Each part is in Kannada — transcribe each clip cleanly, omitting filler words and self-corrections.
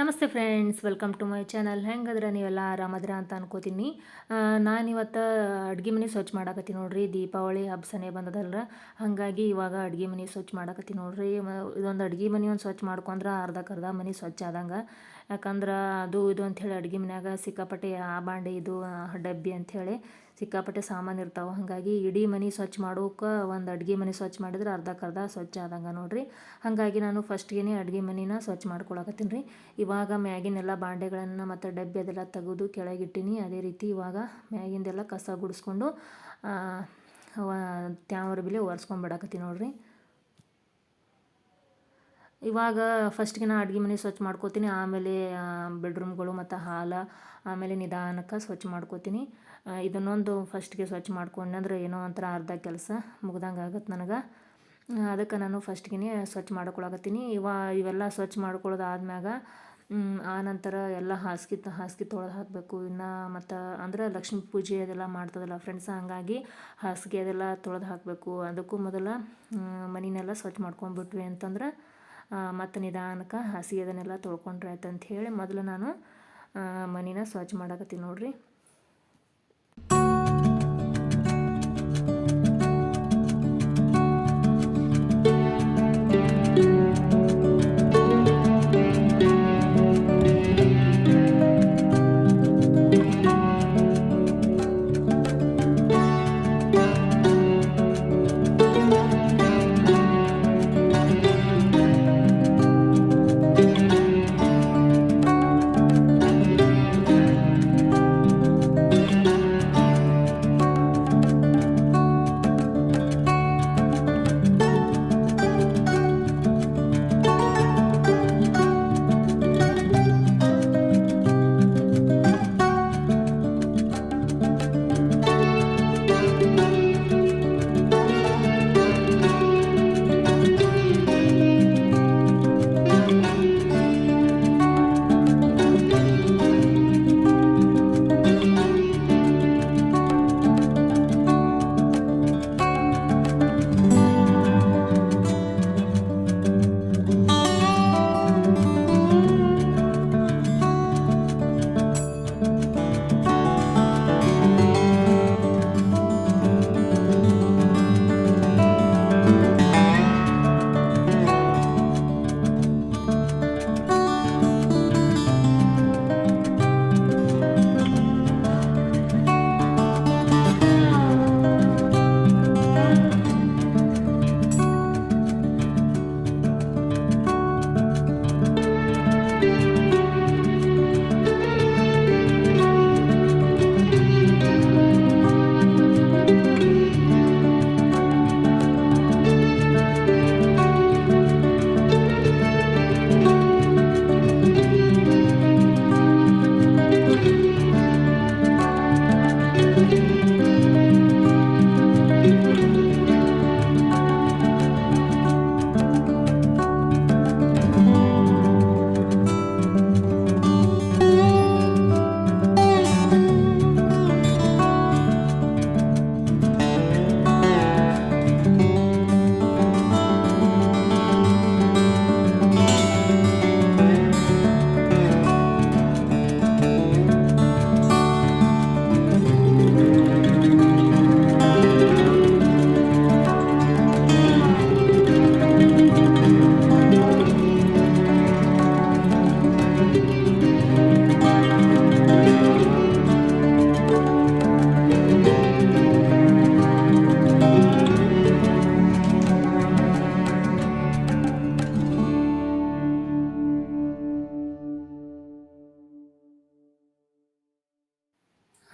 ನಮಸ್ತೆ friends, welcome to my channel. ಹೆಂಗದ್ರೆ ನೀವೆಲ್ಲ ಆರಾಮದ್ರ ಅಂತ ಅನ್ಕೋತೀನಿ. ನಾನಿವತ್ತು ಅಡುಗೆ ಮನೆ ಸ್ವಚ್ಛ ಮಾಡಾಕತ್ತೀನಿ ನೋಡ್ರಿ. ದೀಪಾವಳಿ ಹಬ್ಬಸನೇ ಬಂದದಲ್ರ, ಹಾಗಾಗಿ ಇವಾಗ ಅಡುಗೆ ಮನೆ ಸ್ವಚ್ಛ ಮಾಡಾಕತ್ತೀನಿ ನೋಡ್ರಿ. ಇದೊಂದು ಅಡುಗೆ ಮನೆ ಒಂದು ಸ್ವಚ್ಛ ಮಾಡ್ಕೊಂಡ್ರೆ ಅರ್ಧಕ್ಕರ್ಧ ಮನೆ ಸ್ವಚ್ಛ ಆದಂಗೆ. ಯಾಕಂದ್ರೆ ಅದು ಇದು ಅಂಥೇಳಿ ಅಡುಗೆ ಮನ್ಯಾಗ ಸಿಕ್ಕಾಪಟ್ಟೆ ಆ ಬಾಂಡೆ ಇದು ಡಬ್ಬಿ ಅಂಥೇಳಿ ಸಿಕ್ಕಾಪಟ್ಟೆ ಸಾಮಾನು ಇರ್ತಾವೆ. ಹಾಗಾಗಿ ಇಡೀ ಮನೆ ಸ್ವಚ್ಛ ಮಾಡೋಕೆ ಒಂದು ಅಡುಗೆ ಮನೆ ಸ್ವಚ್ಛ ಮಾಡಿದ್ರೆ ಅರ್ಧಕ್ಕರ್ಧ ಸ್ವಚ್ಛ ಆದಂಗೆ ನೋಡ್ರಿ. ಹಾಗಾಗಿ ನಾನು ಫಸ್ಟ್ಗೆ ಅಡುಗೆ ಮನೆನ ಸ್ವಚ್ಛ ಮಾಡ್ಕೊಳಕತ್ತೀನಿ ರೀ. ಇವಾಗ ಮ್ಯಾಗಿನೆಲ್ಲ ಬಾಂಡೆಗಳನ್ನು ಮತ್ತು ಡಬ್ಬಿ ಅದೆಲ್ಲ ತೆಗೆದು ಕೆಳಗಿಟ್ಟಿನಿ. ಅದೇ ರೀತಿ ಇವಾಗ ಮ್ಯಾಗಿಂದೆಲ್ಲ ಕಸ ಗುಡಿಸ್ಕೊಂಡು ತ್ಯಾವ್ರ ಬಿಲೆ ಒರೆಸ್ಕೊಂಡ್ಬಿಡಕತ್ತೀನಿ ನೋಡ್ರಿ. ಇವಾಗ ಫಸ್ಟ್ಗೆ ನಾ ಅಡುಗೆ ಮನೆ ಸ್ವಚ್ಛ ಮಾಡ್ಕೋತೀನಿ, ಆಮೇಲೆ ಬೆಡ್ರೂಮ್ಗಳು ಮತ್ತು ಹಾಲ, ಆಮೇಲೆ ನಿಧಾನಕ್ಕೆ ಸ್ವಚ್ಛ ಮಾಡ್ಕೋತೀನಿ. ಇದನ್ನೊಂದು ಫಸ್ಟ್ಗೆ ಸ್ವಚ್ಛ ಮಾಡ್ಕೊಂಡ್ರೆ ಏನೋ ಒಂಥರ ಅರ್ಧ ಕೆಲಸ ಮುಗ್ದಂಗೆ ಆಗುತ್ತೆ ನನಗೆ. ಅದಕ್ಕೆ ನಾನು ಫಸ್ಟ್ಗೆ ಸ್ವಚ್ಛ ಮಾಡ್ಕೊಳಕತ್ತೀನಿ. ಇವೆಲ್ಲ ಸ್ವಚ್ಛ ಮಾಡ್ಕೊಳ್ಳೋದಾದ್ಮ್ಯಾಗ ಆ ನಂತರ ಎಲ್ಲ ಹಾಸಿಗೆ ತೊಳೆದು ಹಾಕಬೇಕು. ಇನ್ನು ಮತ್ತು ಅಂದ್ರೆ ಲಕ್ಷ್ಮೀ ಪೂಜೆ ಅದೆಲ್ಲ ಮಾಡ್ತದಲ್ಲ ಫ್ರೆಂಡ್ಸ್, ಹಾಗಾಗಿ ಹಾಸಿಗೆ ಅದೆಲ್ಲ ತೊಳೆದು ಹಾಕಬೇಕು. ಅದಕ್ಕೂ ಮೊದಲ ಮನೆಯೆಲ್ಲ ಸ್ವಚ್ಛ ಮಾಡ್ಕೊಂಡ್ಬಿಟ್ವಿ ಅಂತಂದ್ರೆ ಮತ್ತು ನಿಧಾನಕ್ಕೆ ಹಾಸಿಗೆ ಅದನ್ನೆಲ್ಲ ತೊಳ್ಕೊಂಡ್ರೆ ಆಯ್ತು ಅಂತ ಹೇಳಿ ಮೊದಲು ನಾನು ಮನೆನ ಸ್ವಚ್ಛ ಮಾಡಕತ್ತೀನಿ ನೋಡ್ರಿ.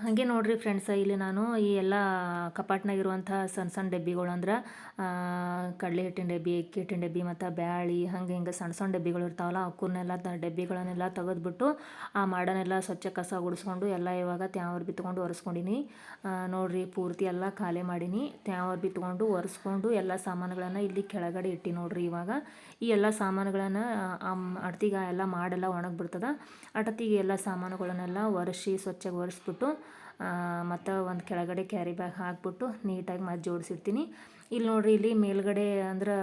ಹಾಗೆ ನೋಡಿರಿ ಫ್ರೆಂಡ್ಸ, ಇಲ್ಲಿ ನಾನು ಈ ಎಲ್ಲ ಕಪಾಟ್ನಾಗಿರುವಂಥ ಸಣ್ಣ ಸಣ್ಣ ಡಬ್ಬಿಗಳು ಅಂದ್ರೆ ಕಡಲೆ ಹಿಟ್ಟಿನ ಡಬ್ಬಿ, ಅಕ್ಕಿ ಹಿಟ್ಟಿನ ಡಬ್ಬಿ ಮತ್ತು ಬ್ಯಾಳಿ ಹಿಂಗೆ ಸಣ್ಣ ಸಣ್ಣ ಡಬ್ಬಿಗಳು ಇರ್ತಾವಲ್ಲ, ಅವಕ್ಕನ್ನೆಲ್ಲ ಡಬ್ಬಿಗಳನ್ನೆಲ್ಲ ತೆಗೆದ್ಬಿಟ್ಟು ಆ ಮಾಡನ್ನೆಲ್ಲ ಸ್ವಚ್ಛ ಕಸ ಗುಡಿಸ್ಕೊಂಡು ಎಲ್ಲ ಇವಾಗ ತ್ಯಾವ್ರ ಬಿತ್ಕೊಂಡು ಒರೆಸ್ಕೊಂಡಿನಿ ನೋಡಿರಿ. ಪೂರ್ತಿ ಎಲ್ಲ ಖಾಲಿ ಮಾಡೀನಿ, ತ್ಯಾವ್ರ ಬಿತ್ಕೊಂಡು ಒರೆಸ್ಕೊಂಡು ಎಲ್ಲ ಸಾಮಾನುಗಳನ್ನು ಇಲ್ಲಿ ಕೆಳಗಡೆ ಇಟ್ಟು ನೋಡಿರಿ. ಇವಾಗ ಈ ಎಲ್ಲ ಸಾಮಾನುಗಳನ್ನು ಅಡ್ತಿಗೆ ಎಲ್ಲ ಮಾಡೆಲ್ಲ ಒಣಗಿಬಿಡ್ತದೆ. ಅಟತಿಗೆ ಎಲ್ಲ ಸಾಮಾನುಗಳನ್ನೆಲ್ಲ ಒರೆಸಿ ಸ್ವಚ್ಛಗೆ ಒರೆಸ್ಬಿಟ್ಟು ಮತ್ತು ಒಂದು ಕೆಳಗಡೆ ಕ್ಯಾರಿ ಬ್ಯಾಗ್ ಹಾಕ್ಬಿಟ್ಟು ನೀಟಾಗಿ ಮತ್ತೆ ಜೋಡಿಸಿರ್ತೀನಿ. ಇಲ್ಲಿ ನೋಡ್ರಿ, ಇಲ್ಲಿ ಮೇಲ್ಗಡೆ ಅಂದ್ರೆ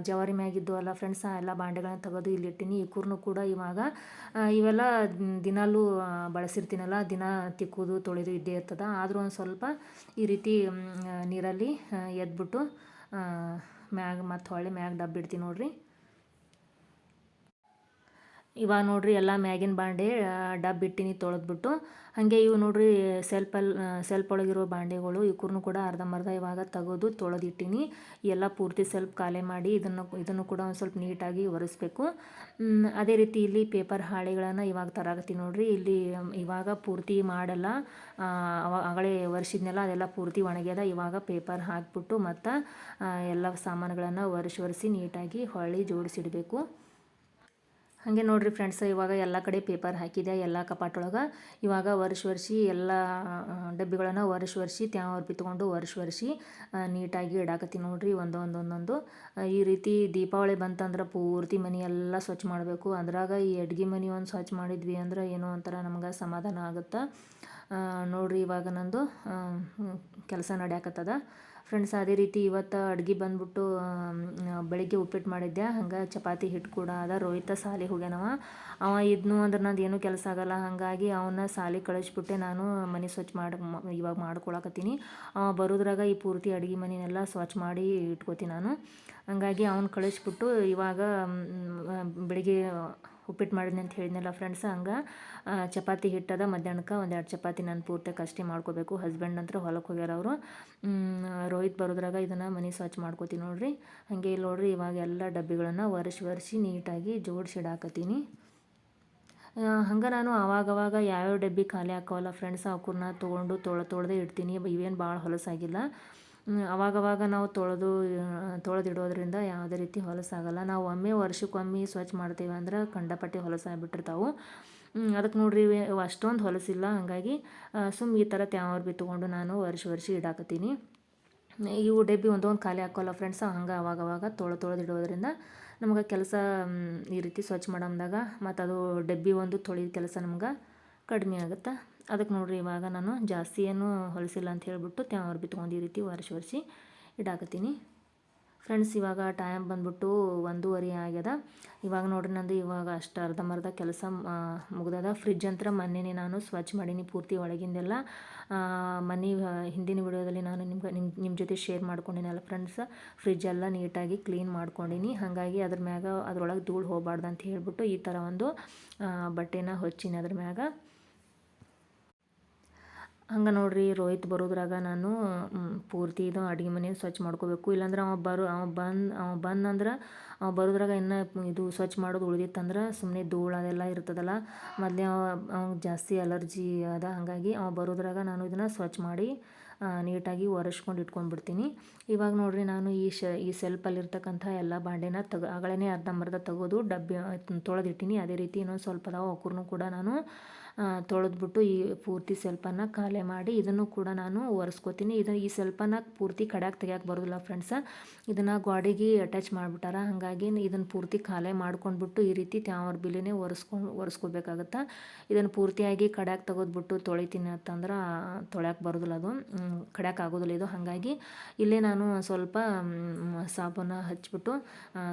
ಜವಾರಿ ಮ್ಯಾಗಿದ್ದು ಅಲ್ಲ ಫ್ರೆಂಡ್ಸ್, ಆ ಎಲ್ಲ ಬಾಂಡೆಗಳನ್ನ ತೆಗೆದು ಇಲ್ಲಿ ಇಟ್ಟಿನಿ. ಈ ಕೂರ್ನು ಕೂಡ ಇವಾಗ ಇವೆಲ್ಲ ದಿನಾಲೂ ಬಳಸಿರ್ತೀನಲ್ಲ, ದಿನ ತಿಕ್ಕೋದು ತೊಳೆದು ಇದ್ದೇ ಇರ್ತದೆ. ಆದರೂ ಒಂದು ಸ್ವಲ್ಪ ಈ ರೀತಿ ನೀರಲ್ಲಿ ಎದ್ಬಿಟ್ಟು ಮ್ಯಾಗ ಮತ್ತು ಹೊಳ್ಳಿ ಮ್ಯಾಗ ಡಬ್ಬಿಡ್ತೀನಿ ನೋಡ್ರಿ. ಇವಾಗ ನೋಡ್ರಿ ಎಲ್ಲ ಮ್ಯಾಗಿನ ಬಾಂಡೆ ಡಬ್ಬಿಟ್ಟಿನಿ ತೊಳೆದ್ಬಿಟ್ಟು. ಹಾಗೆ ಇವು ನೋಡ್ರಿ ಸೆಲ್ಪ್ ಒಳಗಿರೋ ಬಾಂಡೆಗಳು ಇವ್ಕೂರ್ನು ಕೂಡ ಅರ್ಧಂಬರ್ಧ ಇವಾಗ ತೆಗೆದು ತೊಳೆದಿಟ್ಟಿನಿ. ಎಲ್ಲ ಪೂರ್ತಿ ಸೆಲ್ಪ್ ಖಾಲಿ ಮಾಡಿ ಇದನ್ನು ಕೂಡ ಒಂದು ಸ್ವಲ್ಪ ನೀಟಾಗಿ ಒರೆಸ್ಬೇಕು. ಅದೇ ರೀತಿ ಇಲ್ಲಿ ಪೇಪರ್ ಹಾಳೆಗಳನ್ನು ಇವಾಗ ತರಾಕತ್ತೀನಿ ನೋಡ್ರಿ. ಇಲ್ಲಿ ಇವಾಗ ಪೂರ್ತಿ ಮಾಡಲ್ಲ, ಆಗಲೇ ಒರೆಸಿದ್ನೆಲ್ಲ ಅದೆಲ್ಲ ಪೂರ್ತಿ ಒಣಗ್ಯದ. ಇವಾಗ ಪೇಪರ್ ಹಾಕಿಬಿಟ್ಟು ಮತ್ತು ಎಲ್ಲ ಸಾಮಾನುಗಳನ್ನು ಒರೆಸಿ ನೀಟಾಗಿ ಹೊಳ್ಳಿ ಜೋಡಿಸಿಡಬೇಕು. ಹಾಗೆ ನೋಡಿರಿ ಫ್ರೆಂಡ್ಸ್, ಇವಾಗ ಎಲ್ಲ ಕಡೆ ಪೇಪರ್ ಹಾಕಿದೆ ಎಲ್ಲ ಕಪಾಟೊಳಗೆ. ಇವಾಗ ಒರೆಸಿ ಎಲ್ಲ ಡಬ್ಬಿಗಳನ್ನು ಒರೆಸಿ ತ್ಯಾವ ಬಿತ್ಕೊಂಡು ಒರೆಸಿ ನೀಟಾಗಿ ಇಡಾಕತ್ತೀನಿ ನೋಡ್ರಿ ಒಂದೊಂದು. ಈ ರೀತಿ ದೀಪಾವಳಿ ಬಂತಂದ್ರೆ ಪೂರ್ತಿ ಮನೆ ಎಲ್ಲ ಸ್ವಚ್ಛ ಮಾಡಬೇಕು. ಅದ್ರಾಗ ಈ ಅಡ್ಗೆ ಮನೆ ಒಂದು ಸ್ವಚ್ಛ ಮಾಡಿದ್ವಿ ಅಂದ್ರೆ ಏನೋ ಒಂಥರ ನಮ್ಗೆ ಸಮಾಧಾನ ಆಗುತ್ತೆ ನೋಡ್ರಿ. ಇವಾಗ ನಂದು ಕೆಲಸ ನಡೆಯಕತ್ತದ ಫ್ರೆಂಡ್ಸ್. ಅದೇ ರೀತಿ ಇವತ್ತು ಅಡ್ಗೆ ಬಂದ್ಬಿಟ್ಟು ಬೆಳಿಗ್ಗೆ ಉಪ್ಪಿಟ್ಟು ಮಾಡಿದ್ದೆ. ಹಂಗೆ ಚಪಾತಿ ಹಿಟ್ಟು ಕೂಡ ಅದ. ರೋಹಿತ ಸಾಲಿಗೆ ಹೋಗ್ಯಾನವ. ಅವ ಇದ್ನು ಅಂದ್ರೆ ನಂದು ಏನೂ ಕೆಲಸ ಆಗಲ್ಲ. ಹಾಗಾಗಿ ಅವನ್ನ ಸಾಲಿಗೆ ಕಳಿಸ್ಬಿಟ್ಟೆ ನಾನು ಮನೆ ಸ್ವಚ್ಛ ಇವಾಗ ಮಾಡ್ಕೊಳಕತ್ತೀನಿ. ಅವ ಬರೋದ್ರಾಗ ಈ ಪೂರ್ತಿ ಅಡುಗೆ ಮನೆಯೆಲ್ಲ ಸ್ವಚ್ಛ ಮಾಡಿ ಇಟ್ಕೋತೀನಿ ನಾನು. ಹಂಗಾಗಿ ಅವ್ನು ಕಳಿಸ್ಬಿಟ್ಟು ಇವಾಗ ಬೆಳಿಗ್ಗೆ ಉಪ್ಪಿಟ್ಟು ಮಾಡಿದ್ನಿ ಅಂತ ಹೇಳಿದ್ನಲ್ಲ ಫ್ರೆಂಡ್ಸ್. ಹಂಗೆ ಚಪಾತಿ ಹಿಟ್ಟದ. ಮಧ್ಯಾಹ್ನಕ್ಕೆ 1-2 ಚಪಾತಿ ನಾನು ಪೂರ್ತಿಯಾಗಿ ಅಷ್ಟೇ ಮಾಡ್ಕೋಬೇಕು. ಹಸ್ಬೆಂಡ್ ನಂತರ ಹೊಲಕ್ಕೆ ಹೋಗ್ಯಾರ ಅವರು. ರೋಹಿತ್ ಬರೋದ್ರಾಗ ಇದನ್ನು ಮನೆ ಸ್ವಚ್ಛ ಮಾಡ್ಕೋತೀನಿ ನೋಡ್ರಿ. ಹಾಗೆ ಇಲ್ಲಿ ನೋಡ್ರಿ, ಇವಾಗ ಎಲ್ಲ ಡಬ್ಬಿಗಳನ್ನು ಒರೆಸಿ ನೀಟಾಗಿ ಜೋಡಿಸಿಡಾಕತ್ತೀನಿ. ಹಂಗೆ ನಾನು ಆವಾಗವಾಗ ಯಾವ್ಯಾವ ಡಬ್ಬಿ ಖಾಲಿ ಹಾಕೋವಲ್ಲ ಫ್ರೆಂಡ್ಸ್, ಅವಕ್ಕೂರ್ನ ತೊಗೊಂಡು ತೊಳೆದೇ ಇಡ್ತೀನಿ. ಇವೇನು ಭಾಳ ಹೊಲಸಾಗಿಲ್ಲ. ಅವಾಗವಾಗ ನಾವು ತೊಳೆದಿಡೋದ್ರಿಂದ ಯಾವುದೇ ರೀತಿ ಹೊಲಸಾಗಲ್ಲ. ನಾವು ವರ್ಷಕ್ಕೊಮ್ಮೆ ಸ್ವಚ್ಛ ಮಾಡ್ತೇವೆ ಅಂದ್ರೆ ಕಂಡಪಟ್ಟಿ ಹೊಲಸಾಗ್ಬಿಟ್ಟಿರ್ತಾವೆ. ಅದಕ್ಕೆ ನೋಡ್ರಿ ಅಷ್ಟೊಂದು ಹೊಲಸಿಲ್ಲ. ಹಾಗಾಗಿ ಈ ಥರ ತ್ಯಾವ್ರು ತೊಗೊಂಡು ನಾನು ಒರೆಸಿ ಇಡಾಕತ್ತೀನಿ. ಇವು ಡಬ್ಬಿ ಒಂದೊಂದು ಖಾಲಿ ಹಾಕೋಲ್ಲ ಫ್ರೆಂಡ್ಸ್. ಹಂಗೆ ಅವಾಗವಾಗ ತೊಳೆದಿಡೋದ್ರಿಂದ ನಮ್ಗೆ ಕೆಲಸ ಈ ರೀತಿ ಸ್ವಚ್ಛ ಮಾಡಮ್ದಾಗ ಮತ್ತು ಅದು ಡಬ್ಬಿ ಒಂದು ತೊಳೆದ ಕೆಲಸ ನಮ್ಗೆ ಕಡಿಮೆ ಆಗುತ್ತೆ. ಅದಕ್ಕೆ ನೋಡ್ರಿ ಇವಾಗ ನಾನು ಜಾಸ್ತಿ ಏನು ಹೊಲಸಿಲ್ಲ ಅಂತ ಹೇಳ್ಬಿಟ್ಟು ತ್ಯಾವ್ರು ತೊಗೊಂಡು ಈ ರೀತಿ ಒರೆಸಿ ಇಡಾಕತ್ತೀನಿ ಫ್ರೆಂಡ್ಸ್. ಇವಾಗ ಟೈಮ್ ಬಂದ್ಬಿಟ್ಟು 1:30 ಆಗ್ಯದ. ಇವಾಗ ನೋಡ್ರಿ ನಂದು ಇವಾಗ ಅಷ್ಟು ಅರ್ಧಂಬರ್ಧ ಕೆಲಸ ಮುಗ್ದದ. ಫ್ರಿಜ್ ಅಂತ ಮೊನ್ನೆನೇ ನಾನು ಸ್ವಚ್ಛ ಮಾಡೀನಿ ಪೂರ್ತಿ ಒಳಗಿಂದೆಲ್ಲ. ಹಿಂದಿನ ವಿಡಿಯೋದಲ್ಲಿ ನಾನು ನಿಮ್ಮ ಜೊತೆ ಶೇರ್ ಮಾಡ್ಕೊಂಡಿನಲ್ಲ ಫ್ರೆಂಡ್ಸ್. ಫ್ರಿಜ್ಜೆಲ್ಲ ನೀಟಾಗಿ ಕ್ಲೀನ್ ಮಾಡ್ಕೊಂಡಿನಿ. ಹಾಗಾಗಿ ಅದ್ರೊಳಗೆ ಧೂಳು ಹೋಗಬಾರ್ದು ಅಂತ ಹೇಳ್ಬಿಟ್ಟು ಈ ಥರ ಒಂದು ಬಟ್ಟೆನ ಹೊಚ್ಚಿನಿ ಅದ್ರ ಮ್ಯಾಗ. ಹಂಗೆ ನೋಡ್ರಿ, ರೋಹಿತ್ ಬರೋದ್ರಾಗ ನಾನು ಪೂರ್ತಿ ಇದು ಅಡುಗೆ ಮನೆ ಸ್ವಚ್ಛ ಮಾಡ್ಕೋಬೇಕು. ಇಲ್ಲಾಂದ್ರೆ ಅವ ಬಂದಂದ್ರೆ ಅವ ಬರೋದ್ರಾಗ ಇನ್ನೂ ಇದು ಸ್ವಚ್ಛ ಮಾಡೋದು ಉಳಿದಿತ್ತಂದ್ರೆ ಸುಮ್ಮನೆ ಧೂಳು ಅದೆಲ್ಲ ಇರ್ತದಲ್ಲ. ಮೊದಲೇ ಅವ್ನಿಗೆ ಜಾಸ್ತಿ ಅಲರ್ಜಿ ಅದ. ಹಾಗಾಗಿ ಅವ ಬರೋದ್ರಾಗ ನಾನು ಇದನ್ನು ಸ್ವಚ್ಛ ಮಾಡಿ ನೀಟಾಗಿ ಒರೆಸ್ಕೊಂಡು ಇಟ್ಕೊಂಡ್ಬಿಡ್ತೀನಿ. ಇವಾಗ ನೋಡ್ರಿ, ನಾನು ಈ ಸೆಲ್ಪಲ್ಲಿರ್ತಕ್ಕಂಥ ಎಲ್ಲ ಬಾಂಡೆನ ಆಗಲೇ ಅರ್ಧಂಬರ್ಧ ತೆಗೆದು ಡಬ್ಬಿ ತೊಳೆದಿಟ್ಟಿನಿ. ಅದೇ ರೀತಿ ಇನ್ನೊಂದು ಸ್ವಲ್ಪ ಅದಾವ, ಅವಕ್ಕೂರ್ನು ಕೂಡ ನಾನು ತೊಳೆದ್ಬಿಟ್ಟು ಈ ಪೂರ್ತಿ ಸೆಲ್ಪನ್ನು ಖಾಲಿ ಮಾಡಿ ಇದನ್ನು ಕೂಡ ನಾನು ಒರೆಸ್ಕೋತೀನಿ. ಈ ಸೆಲ್ಪನ್ನು ಪೂರ್ತಿ ಕಡ್ಯಾಕೆ ತೆಗಿಯೋಕೆ ಬರೋದಿಲ್ಲ ಫ್ರೆಂಡ್ಸ್. ಇದನ್ನು ಗಾಡಿಗೆ ಅಟ್ಯಾಚ್ ಮಾಡಿಬಿಟ್ಟಾರ. ಹಾಗಾಗಿ ಇದನ್ನು ಪೂರ್ತಿ ಖಾಲಿ ಮಾಡ್ಕೊಂಡ್ಬಿಟ್ಟು ಈ ರೀತಿ ತ್ಯಾವ್ರ ಬಿಲಿನೇ ಒರೆಸ್ಕೋಬೇಕಾಗತ್ತೆ. ಇದನ್ನು ಪೂರ್ತಿಯಾಗಿ ಕಡ್ಯಾಕೆ ತೆಗೆದ್ಬಿಟ್ಟು ತೊಳಿತೀನಿ ಅಂತಂದ್ರೆ ತೊಳ್ಯಾಕೆ ಬರೋದಿಲ್ಲ, ಅದು ಕಡ್ಯಾಕೆ ಆಗೋದಿಲ್ಲ ಇದು. ಹಾಗಾಗಿ ಇಲ್ಲೇ ನಾನು ಸ್ವಲ್ಪ ಸಾಬೂನ ಹಚ್ಬಿಟ್ಟು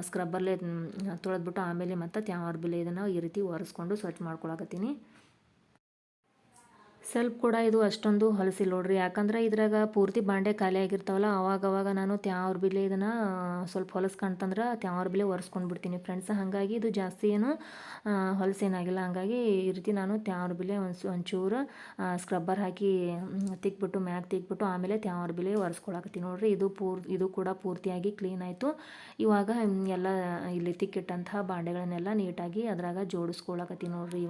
ಸ್ಕ್ರಬ್ಬಲ್ಲೇ ತೊಳೆದ್ಬಿಟ್ಟು ಆಮೇಲೆ ಮತ್ತು ತ್ಯಾವ್ರ ಬಿಲೆ ಇದನ್ನು ಈ ರೀತಿ ಒರೆಸ್ಕೊಂಡು ಸ್ವಚ್ಛ ಮಾಡ್ಕೊಳಕತ್ತೀನಿ. ಸೆಲ್ಪ್ ಕೂಡ ಇದು ಅಷ್ಟೊಂದು ಹೊಲಸಿಲ್ಲ ನೋಡ್ರಿ. ಯಾಕಂದ್ರೆ ಇದ್ರಾಗ ಪೂರ್ತಿ ಬಾಂಡೆ ಖಾಲಿ ಆಗಿರ್ತಾವಲ್ಲ, ಅವಾಗವಾಗ ನಾನು ತ್ಯಾವ್ರ ಬಿಲೆ ಇದನ್ನು ಸ್ವಲ್ಪ ಹೊಲಸು ಕಾಣ್ತಂದ್ರೆ ತ್ಯಾವ್ರ ಬಿಲೆ ಒರೆಸ್ಕೊಂಡು ಬಿಡ್ತೀನಿ ಫ್ರೆಂಡ್ಸ್. ಹಾಗಾಗಿ ಇದು ಜಾಸ್ತಿ ಏನು ಹೊಲಸೇನಾಗಿಲ್ಲ. ಹಾಗಾಗಿ ಈ ರೀತಿ ನಾನು ತ್ಯಾವ್ರ ಬಿಲೆ ಒಂಚೂರು ಸ್ಕ್ರಬ್ಬರ್ ಹಾಕಿ ತಿಕ್ಬಿಟ್ಟು ಆಮೇಲೆ ತ್ಯಾವ್ರ ಬಿಲೆ ಒರೆಸ್ಕೊಳಕತ್ತೀನಿ ನೋಡ್ರಿ. ಇದು ಕೂಡ ಪೂರ್ತಿಯಾಗಿ ಕ್ಲೀನ್ ಆಯಿತು. ಇವಾಗ ಎಲ್ಲ ಇಲ್ಲಿ ತಿಕ್ಕಿಟ್ಟಂತಹ ಬಾಂಡೆಗಳನ್ನೆಲ್ಲ ನೀಟಾಗಿ ಅದ್ರಾಗ ಜೋಡಿಸ್ಕೊಳಕತ್ತೀನಿ ನೋಡ್ರಿ.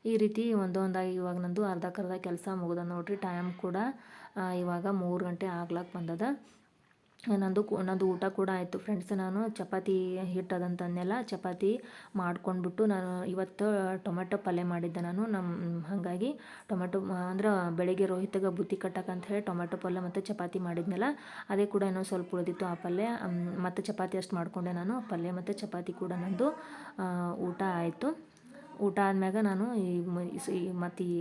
ಈ ರೀತಿ ಒಂದೊಂದಾಗಿ ಇವಾಗ ನಂದು ಅರ್ಧಕ್ಕರ್ಧ ಕೆಲಸ ಮುಗ್ದ ನೋಡ್ರಿ. ಟೈಮ್ ಕೂಡ ಇವಾಗ 3 ಗಂಟೆ ಆಗ್ಲಕ್ಕೆ ಬಂದದ. ನಂದು ಊಟ ಕೂಡ ಆಯಿತು ಫ್ರೆಂಡ್ಸ್. ನಾನು ಚಪಾತಿ ಹಿಟ್ಟದಂತಂದೆಲ್ಲ ಚಪಾತಿ ಮಾಡ್ಕೊಂಡ್ಬಿಟ್ಟು ನಾನು ಇವತ್ತು ಟೊಮೆಟೊ ಪಲ್ಯ ಮಾಡಿದ್ದೆ ನಾನು. ಹಾಗಾಗಿ ಟೊಮೆಟೊ ಅಂದ್ರೆ ಬೆಳಿಗ್ಗೆ ರೋಹಿತಗೆ ಬುತ್ತಿ ಕಟ್ಟಕ್ಕಂತ ಹೇಳಿ ಟೊಮೆಟೊ ಪಲ್ಯ ಮತ್ತು ಚಪಾತಿ ಮಾಡಿದ್ನಲ್ಲ, ಅದೇ ಕೂಡ ಇನ್ನೂ ಸ್ವಲ್ಪ ಉಳಿದಿತ್ತು ಆ ಪಲ್ಯ. ಮತ್ತು ಚಪಾತಿ ಅಷ್ಟು ಮಾಡಿಕೊಂಡೆ ನಾನು. ಪಲ್ಯ ಮತ್ತು ಚಪಾತಿ ಕೂಡ ನಂದು ಊಟ ಆಯಿತು. ಊಟ ಆದಮ್ಯಾಗ ನಾನು ಮತ್ತು ಈ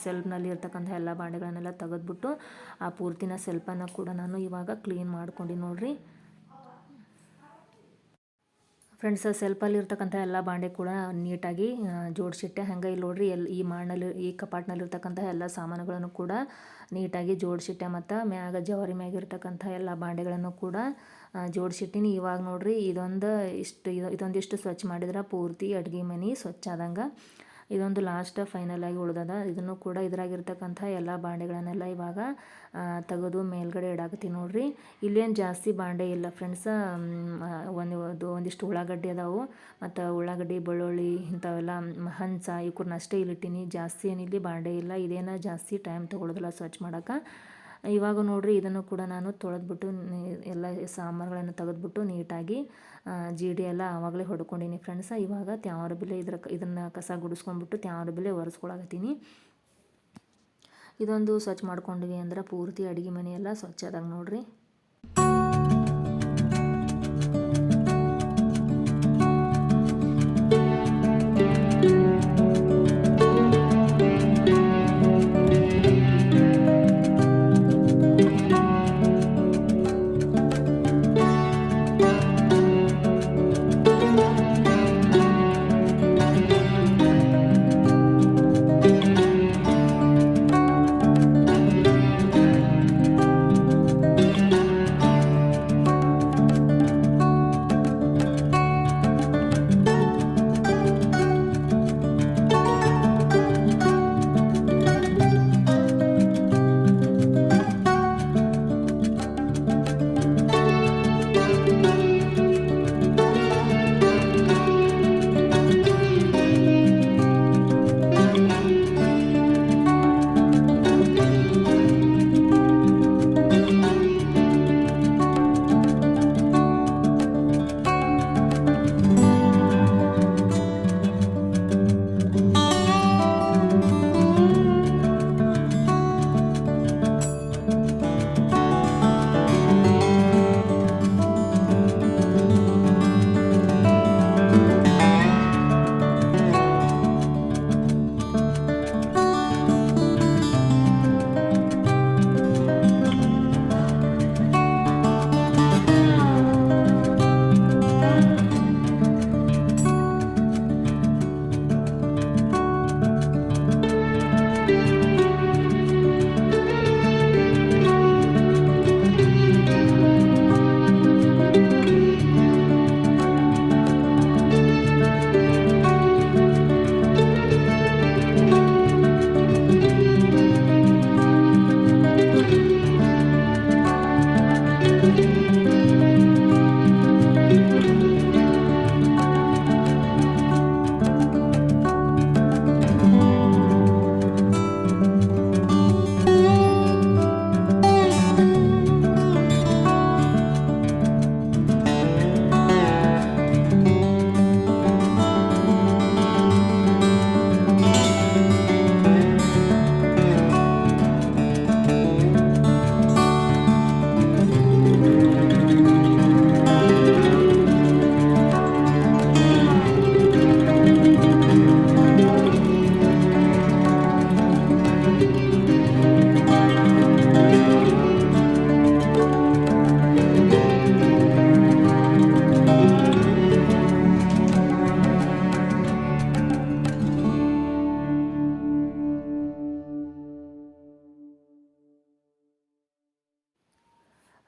ಸೆಲ್ಫ್ನಲ್ಲಿ ಇರ್ತಕ್ಕಂಥ ಎಲ್ಲ ಬಾಂಡೆಗಳನ್ನೆಲ್ಲ ತೆಗೆದ್ಬಿಟ್ಟು ಆ ಪೂರ್ತಿನ ಸೆಲ್ಫನ್ನು ಕೂಡ ನಾನು ಇವಾಗ ಕ್ಲೀನ್ ಮಾಡ್ಕೊಂಡು ನೋಡಿರಿ ಫ್ರೆಂಡ್ಸ್. ಸೆಲ್ಫಲ್ಲಿ ಇರ್ತಕ್ಕಂಥ ಎಲ್ಲ ಬಾಂಡೆ ಕೂಡ ನೀಟಾಗಿ ಜೋಡಿಸಿಟ್ಟೆ. ಹಾಗೆ ಇಲ್ಲಿ ನೋಡ್ರಿ ಈ ಕಪಾಟ್ನಲ್ಲಿರ್ತಕ್ಕಂಥ ಎಲ್ಲ ಸಾಮಾನುಗಳನ್ನು ಕೂಡ ನೀಟಾಗಿ ಜೋಡಿಸಿಟ್ಟೆ. ಮತ್ತು ಮ್ಯಾಗ ಜವಾರಿ ಮ್ಯಾಗಿರ್ತಕ್ಕಂಥ ಎಲ್ಲ ಬಾಂಡೆಗಳನ್ನು ಕೂಡ ಜೋಡಿಸಿಟ್ಟಿನಿ. ಇವಾಗ ನೋಡ್ರಿ ಇದೊಂದಿಷ್ಟು ಸ್ವಚ್ಛ ಮಾಡಿದ್ರೆ ಪೂರ್ತಿ ಅಡುಗೆ ಮನೆ ಸ್ವಚ್ಛ ಆದಂಗೆ. ಇದೊಂದು ಲಾಸ್ಟ್ ಫೈನಲಾಗಿ ಉಳ್ದದ. ಇದನ್ನು ಕೂಡ ಇದ್ರಾಗಿರ್ತಕ್ಕಂಥ ಎಲ್ಲ ಬಾಂಡೆಗಳನ್ನೆಲ್ಲ ಇವಾಗ ತೆಗೆದು ಮೇಲ್ಗಡೆ ಇಡಾಕತ್ತೀನಿ ನೋಡ್ರಿ. ಇಲ್ಲೇನು ಜಾಸ್ತಿ ಬಾಂಡೆ ಇಲ್ಲ ಫ್ರೆಂಡ್ಸ. ಒಂದಿಷ್ಟು ಉಳ್ಳಾಗಡ್ಡಿ ಅದಾವು, ಮತ್ತು ಉಳ್ಳಾಗಡ್ಡಿ, ಬೆಳ್ಳುಳ್ಳಿ ಇಂಥವೆಲ್ಲ ಹಂಚ ಇವಕ್ಕೂರ್ನ ಅಷ್ಟೇ ಇಲ್ಲಿಟ್ಟಿನಿ. ಜಾಸ್ತಿ ಏನಿಲ್ಲಿ ಬಾಂಡೆ ಇಲ್ಲ. ಇದೇನ ಜಾಸ್ತಿ ಟೈಮ್ ತೊಗೊಳೋದಿಲ್ಲ ಸ್ವಚ್ಛ ಮಾಡೋಕೆ. ಇವಾಗ ನೋಡ್ರಿ ಇದನ್ನು ಕೂಡ ನಾನು ತೊಳೆದ್ಬಿಟ್ಟು ಎಲ್ಲ ಸಾಮಾನುಗಳನ್ನು ತೆಗೆದ್ಬಿಟ್ಟು ನೀಟಾಗಿ ಜೀಡಿ ಎಲ್ಲ ಆವಾಗಲೇ ಹೊಡ್ಕೊಂಡಿನಿ ಫ್ರೆಂಡ್ಸ. ಇವಾಗ ತ್ಯಾವರ ಬಿಲೆ ಇದನ್ನು ಕಸ ಗುಡಿಸ್ಕೊಂಡ್ಬಿಟ್ಟು ತ್ಯಾವರ ಬಿಲೆ ಒರೆಸ್ಕೊಳಕತ್ತೀನಿ. ಇದೊಂದು ಸ್ವಚ್ಛ ಮಾಡ್ಕೊಂಡ್ವಿ ಅಂದ್ರೆ ಪೂರ್ತಿ ಅಡುಗೆ ಮನೆಯೆಲ್ಲ ಸ್ವಚ್ಛ ಆದಾಗ ನೋಡ್ರಿ.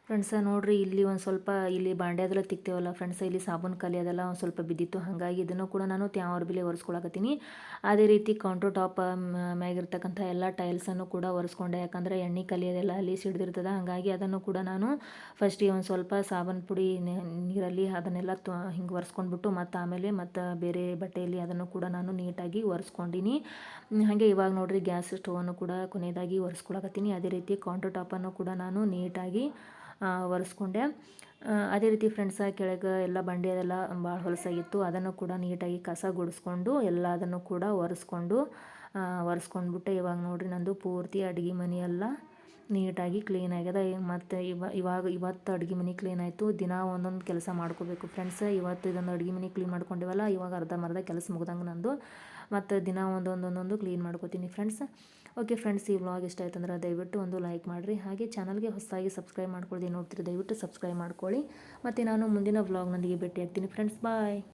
ಫ್ರೆಂಡ್ಸ ನೋಡಿರಿ, ಇಲ್ಲಿ ಒಂದು ಸ್ವಲ್ಪ ಇಲ್ಲಿ ಬಾಂಡೆ ಅದೆಲ್ಲ ತಿಕ್ತೇವಲ್ಲ ಫ್ರೆಂಡ್ಸ, ಇಲ್ಲಿ ಸಾಬೂನು ಖಾಲಿ ಅದೆಲ್ಲ ಒಂದು ಸ್ವಲ್ಪ ಬಿದ್ದಿತ್ತು. ಹಾಗಾಗಿ ಇದನ್ನು ಕೂಡ ನಾನು ತ್ಯಾವ್ರ ಬಿಲೆ ಒರೆಸ್ಕೊಳಕತ್ತೀನಿ. ಅದೇ ರೀತಿ ಕೌಂಟರ್ ಟಾಪ್ ಮ್ಯಾಗಿರ್ತಕ್ಕಂಥ ಎಲ್ಲ ಟೈಲ್ಸನ್ನು ಕೂಡ ಒರೆಸ್ಕೊಂಡೆ. ಯಾಕಂದರೆ ಎಣ್ಣೆ ಕಲಿಯೋದೆಲ್ಲ ಅಲ್ಲಿ ಸಿಡ್ದಿರ್ತದೆ. ಹಾಗಾಗಿ ಅದನ್ನು ಕೂಡ ನಾನು ಫಸ್ಟಿಗೆ ಒಂದು ಸ್ವಲ್ಪ ಸಾಬೂನು ಪುಡಿ ನೀರಲ್ಲಿ ಅದನ್ನೆಲ್ಲ ಹಿಂಗೆ ಒರೆಸ್ಕೊಂಡ್ಬಿಟ್ಟು ಮತ್ತು ಬೇರೆ ಬಟ್ಟೆಯಲ್ಲಿ ಅದನ್ನು ಕೂಡ ನಾನು ನೀಟಾಗಿ ಒರೆಸ್ಕೊಂಡಿನಿ. ಹಾಗೆ ಇವಾಗ ನೋಡಿರಿ ಗ್ಯಾಸ್ ಸ್ಟವನ್ನು ಕೂಡ ಕೊನೆಯದಾಗಿ ಒರೆಸ್ಕೊಳಕತ್ತೀನಿ. ಅದೇ ರೀತಿ ಕೌಂಟರ್ ಟಾಪನ್ನು ಕೂಡ ನಾನು ನೀಟಾಗಿ ಒರೆಸ್ಕೊಂಡೆ. ಅದೇ ರೀತಿ ಫ್ರೆಂಡ್ಸ ಕೆಳಗೆ ಎಲ್ಲ ಬಂಡೆ ಅದೆಲ್ಲ ಭಾಳ ಹೊಲಸಾಗಿತ್ತು. ಅದನ್ನು ಕೂಡ ನೀಟಾಗಿ ಕಸ ಗುಡಿಸ್ಕೊಂಡು ಎಲ್ಲದನ್ನು ಕೂಡ ಒರೆಸ್ಕೊಂಡ್ಬಿಟ್ಟೆ. ಇವಾಗ ನೋಡಿರಿ ನಂದು ಪೂರ್ತಿ ಅಡುಗೆ ಮನೆಯೆಲ್ಲ ನೀಟಾಗಿ ಕ್ಲೀನ್ ಆಗ್ಯದ. ಮತ್ತು ಇವತ್ತು ಅಡುಗೆ ಮನೆ ಕ್ಲೀನ್ ಆಯಿತು. ದಿನ ಒಂದೊಂದು ಕೆಲಸ ಮಾಡ್ಕೋಬೇಕು ಫ್ರೆಂಡ್ಸ್. ಇವತ್ತು ಇದೊಂದು ಅಡುಗೆ ಮನೆ ಕ್ಲೀನ್ ಮಾಡ್ಕೊಂಡಿವಲ್ಲ, ಇವಾಗ ಅರ್ಧಂಬರ್ಧ ಕೆಲಸ ಮುಗ್ದಂಗೆ ನಂದು. ಮತ್ತು ದಿನ ಒಂದೊಂದೊಂದೊಂದು ಕ್ಲೀನ್ ಮಾಡ್ಕೋತೀನಿ ಫ್ರೆಂಡ್ಸ್. ಓಕೆ ಫ್ರೆಂಡ್ಸ್, ಈ ವ್ಲಾಗ್ ಇಷ್ಟ ಆಯ್ತು ಅಂದ್ರೆ ದಯವಿಟ್ಟು ಒಂದು ಲೈಕ್ ಮಾಡಿರಿ. ಹಾಗೆ ಚಾನಲ್ಗೆ ಹೊಸದಾಗಿ ಸಬ್ಸ್ಕ್ರೈಬ್ ಮಾಡ್ಕೊಳ್ಳಿ ನೋಡ್ತೀರಿ, ದಯವಿಟ್ಟು ಸಬ್ಸ್ಕ್ರೈಬ್ ಮಾಡ್ಕೊಳ್ಳಿ. ಮತ್ತು ನಾನು ಮುಂದಿನ ವ್ಲಾಗ್ನೊಂದಿಗೆ ಭೇಟಿ ಆಗ್ತೀನಿ ಫ್ರೆಂಡ್ಸ್. ಬಾಯ್.